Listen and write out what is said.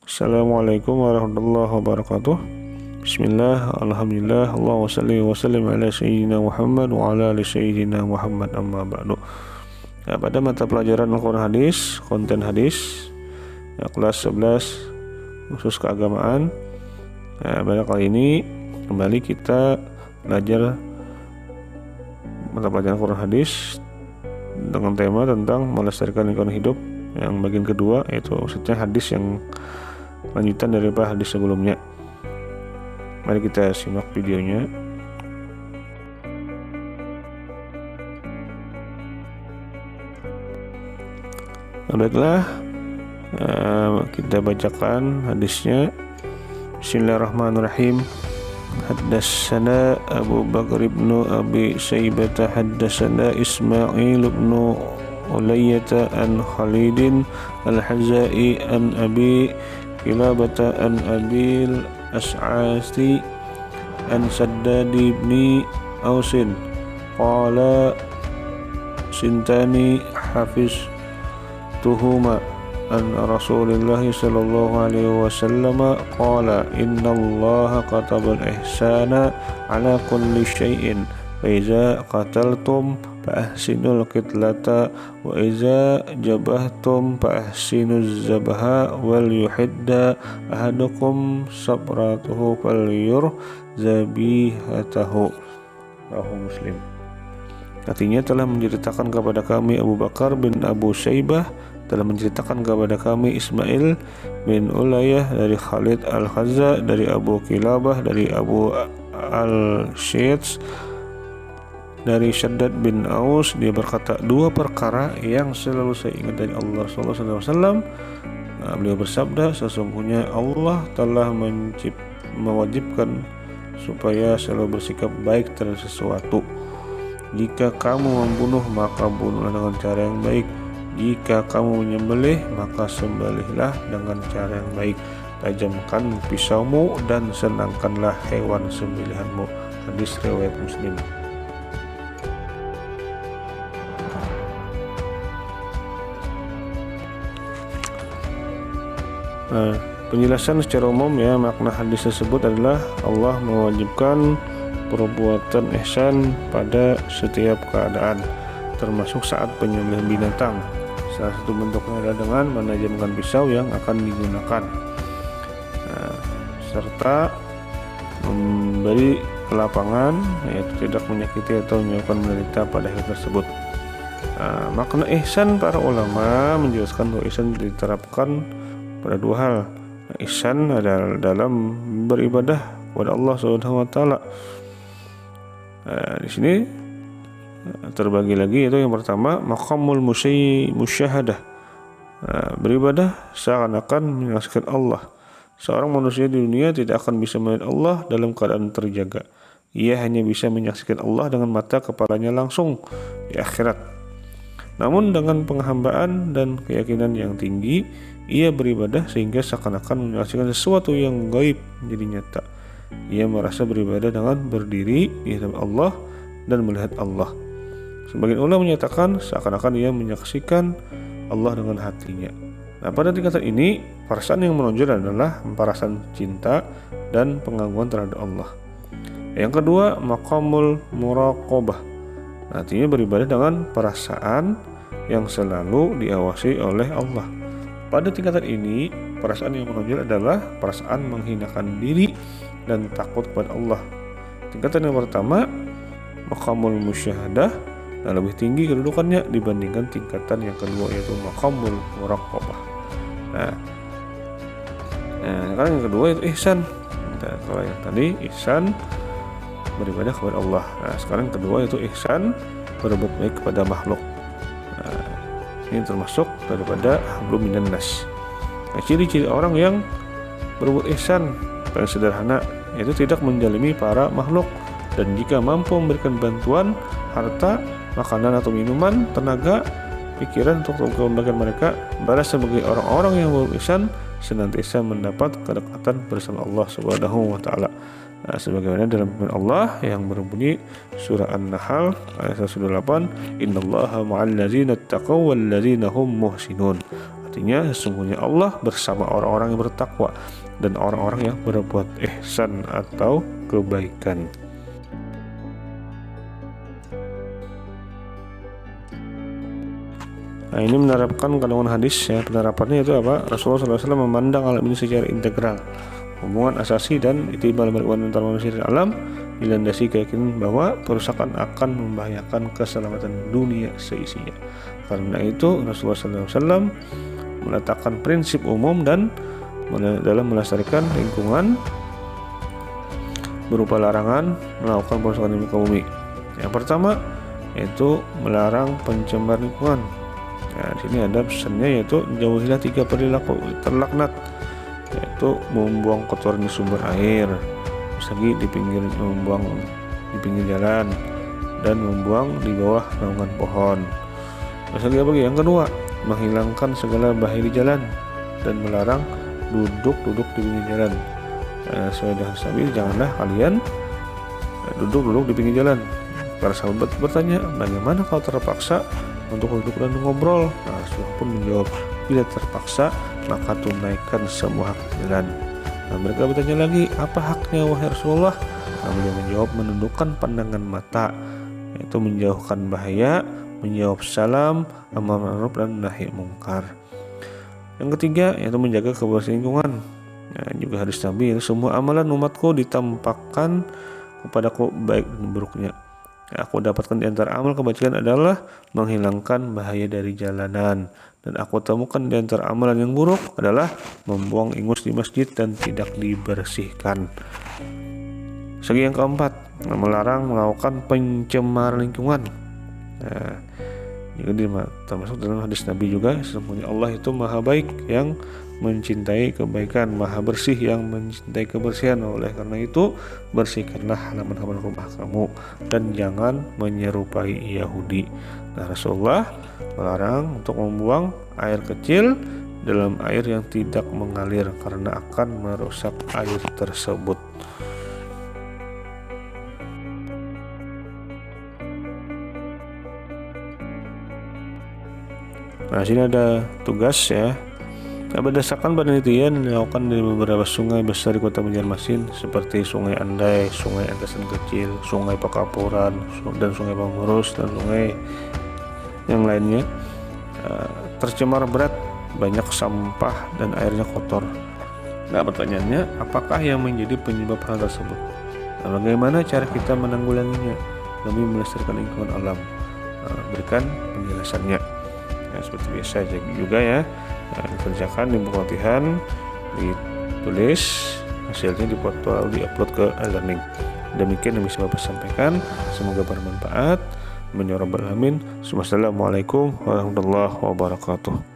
Assalamualaikum warahmatullahi wabarakatuh. Bismillah, alhamdulillah, Allahumma salli wa sallim ala sayyidina Muhammad wa ala ali sayyidina Muhammad amma ba'du. Pada mata pelajaran Al-Quran Hadis, konten hadis, kelas 11 khusus keagamaan. Pada kali ini kembali kita belajar mata pelajaran Al-Quran Hadis dengan tema tentang melestarikan lingkungan hidup yang bagian kedua, yaitu maksudnya hadis yang lanjutan daripada hadis sebelumnya. Mari kita simak videonya. Baiklah, kita bacakan hadisnya. Bismillahirrahmanirrahim. Haddatsana Abu Bakar ibn Abi Saybah, haddatsana Ismail ibn Ulayyah an Khalidin al-Hazai an Abi Kilabata an Abil As'asi an Saddad ibn Ausin qala sintani hafiztuhuma an Rasulillah sallallahu alaihi wasallam qala innallaha katabal ihsana ala kulli syai'in fa iza qataltum fa ahsinul qitlata wa iza jabahtum fa ahsinuz zabaha wal yuhidda ahadukum sabratuhu falyur zabihatahu. Rawahu Muslim. Artinya, telah menceritakan kepada kami Abu Bakar bin Abu Saybah, telah menceritakan kepada kami Ismail bin Ulayyah dari Khalid al-Khazza, dari Abu Kilabah, dari Abu al-Syeds, dari Shaddad bin Aus. Dia berkata, dua perkara yang selalu saya ingat dari Allah sallallahu alaihi wasallam. Beliau bersabda, sesungguhnya Allah telah mewajibkan supaya selalu bersikap baik terhadap sesuatu. Jika kamu membunuh, maka bunuhlah dengan cara yang baik. Jika kamu menyembelih, maka sembelihlah dengan cara yang baik. Tajamkan pisaumu dan senangkanlah hewan sembelihanmu. Hadis riwayat Muslim. Penjelasan secara umum makna hadis tersebut adalah Allah mewajibkan perbuatan ihsan pada setiap keadaan, termasuk saat penyembelih binatang. Salah satu bentuknya adalah dengan menajamkan pisau yang akan digunakan, serta memberi kelapangan, yaitu tidak menyakiti atau menyebabkan menderita pada hewan tersebut. Makna ihsan, para ulama menjelaskan bahwa ihsan diterapkan pada dua hal. Ihsan adalah dalam beribadah kepada Allah Subhanahu wa taala. Di sini terbagi lagi, yaitu yang pertama maqamul musyahadah, beribadah seakan-akan menyaksikan Allah. Seorang manusia di dunia tidak akan bisa melihat Allah dalam keadaan terjaga. Ia hanya bisa menyaksikan Allah dengan mata kepalanya langsung di akhirat. Namun dengan penghambaan dan keyakinan yang tinggi, ia beribadah sehingga seakan-akan menyaksikan sesuatu yang gaib menjadi nyata. Ia merasa beribadah dengan berdiri di hadapan Allah dan melihat Allah. Sebagian ulama menyatakan seakan-akan ia menyaksikan Allah dengan hatinya. Pada tingkatan ini, perasaan yang menonjol adalah perasaan cinta dan pengagungan terhadap Allah. Yang kedua, maqamul muraqabah. Artinya beribadah dengan perasaan yang selalu diawasi oleh Allah. Pada tingkatan ini, perasaan yang menonjol adalah perasaan menghinakan diri dan takut kepada Allah. Tingkatan yang pertama, maqamul musyahadah, lebih tinggi kedudukannya dibandingkan tingkatan yang kedua, yaitu maqamul muraqabah. Sekarang yang kedua itu ihsan. Kalau yang tadi ihsan beribadah kepada Allah. Sekarang yang kedua itu ihsan berbuat baik kepada makhluk. Ini termasuk daripada hablum minan nas. Ciri-ciri orang yang berbuat ihsan paling sederhana yaitu tidak menzalimi para makhluk, dan jika mampu memberikan bantuan harta, makanan atau minuman, tenaga, pikiran untuk membagikan mereka, balas sebagai orang-orang yang berbuat ihsan senantiasa mendapat kedekatan bersama Allah Subhanahu wa taala. Sebagaimana dalam firman Allah yang berbunyi surah An-Nahl ayat 108, innallaha ma'al ladzina taqaw wal ladzina hum muhsinun. Artinya sesungguhnya Allah bersama orang-orang yang bertakwa dan orang-orang yang berbuat ihsan atau kebaikan. Nah, ini menerapkan kandungan hadis ya. Penerapannya itu apa? Rasulullah SAW memandang alam ini secara integral. Hubungan asasi dan itibal berhubungan antara manusia dan alam dilandasi keyakinan bahwa perusakan akan membahayakan keselamatan dunia seisinya. Karena itu Rasulullah SAW meletakkan prinsip umum dan dalam melestarikan lingkungan berupa larangan melakukan perusakan di muka bumi. Yang pertama yaitu melarang pencemaran lingkungan. Nah, di sini ada pesannya yaitu jauhilah 3 perilaku terlaknat, yaitu membuang kotoran di sumber air, lagi membuang di pinggir jalan, dan membuang di bawah naungan pohon. Terus lagi yang kedua, menghilangkan segala bahaya di jalan dan melarang duduk di pinggir jalan. Sesuai dengan sabit, janganlah kalian duduk di pinggir jalan. Para sahabat bertanya, bagaimana kalau terpaksa untuk duduk dan ngobrol? Nah, Rasulullah pun menjawab, bila terpaksa maka tunaikan semua hak jalan. Nah, mereka bertanya lagi, apa haknya wahai Rasulullah? Nah, beliau menjawab, menundukkan pandangan mata, yaitu menjauhkan bahaya, menjawab salam, amar ma'ruf dan nahi mungkar. Yang ketiga yaitu menjaga kebersihan lingkungan. Nah, juga hadis Nabi, semua amalan umatku ditampakkan kepadaku baik dan buruknya. Aku dapatkan di antara amal kebajikan adalah menghilangkan bahaya dari jalanan, dan aku temukan di antara amalan yang buruk adalah membuang ingus di masjid dan tidak dibersihkan. Segi yang keempat, melarang melakukan pencemaran lingkungan. Nah, ini termasuk dalam hadis Nabi juga, sesungguhnya Allah itu maha baik yang mencintai kebaikan, maha bersih yang mencintai kebersihan. Oleh karena itu bersihkanlah halaman-halaman rumah kamu dan jangan menyerupai Yahudi. Nah, Rasulullah melarang untuk membuang air kecil dalam air yang tidak mengalir karena akan merusak air tersebut. Nah, sini ada tugas ya. Nah, berdasarkan penelitian dilakukan di beberapa sungai besar di Kota Banjarmasin seperti Sungai Andai, Sungai Antasan Kecil, Sungai Pakapuran, dan Sungai Pamurus, dan sungai yang lainnya tercemar berat, banyak sampah dan airnya kotor. Nah, pertanyaannya, apakah yang menjadi penyebab hal tersebut? Nah, bagaimana cara kita menanggulanginya demi melestarikan lingkungan alam? Berikan penjelasannya. Nah, seperti biasa juga ya, dikerjakan di buku latihan, ditulis, hasilnya dipoto lalu diupload ke e-learning. Demikian yang bisa Bapak sampaikan, semoga bermanfaat. Amin ya rabbal alamin. Wassalamualaikum warahmatullahi wabarakatuh.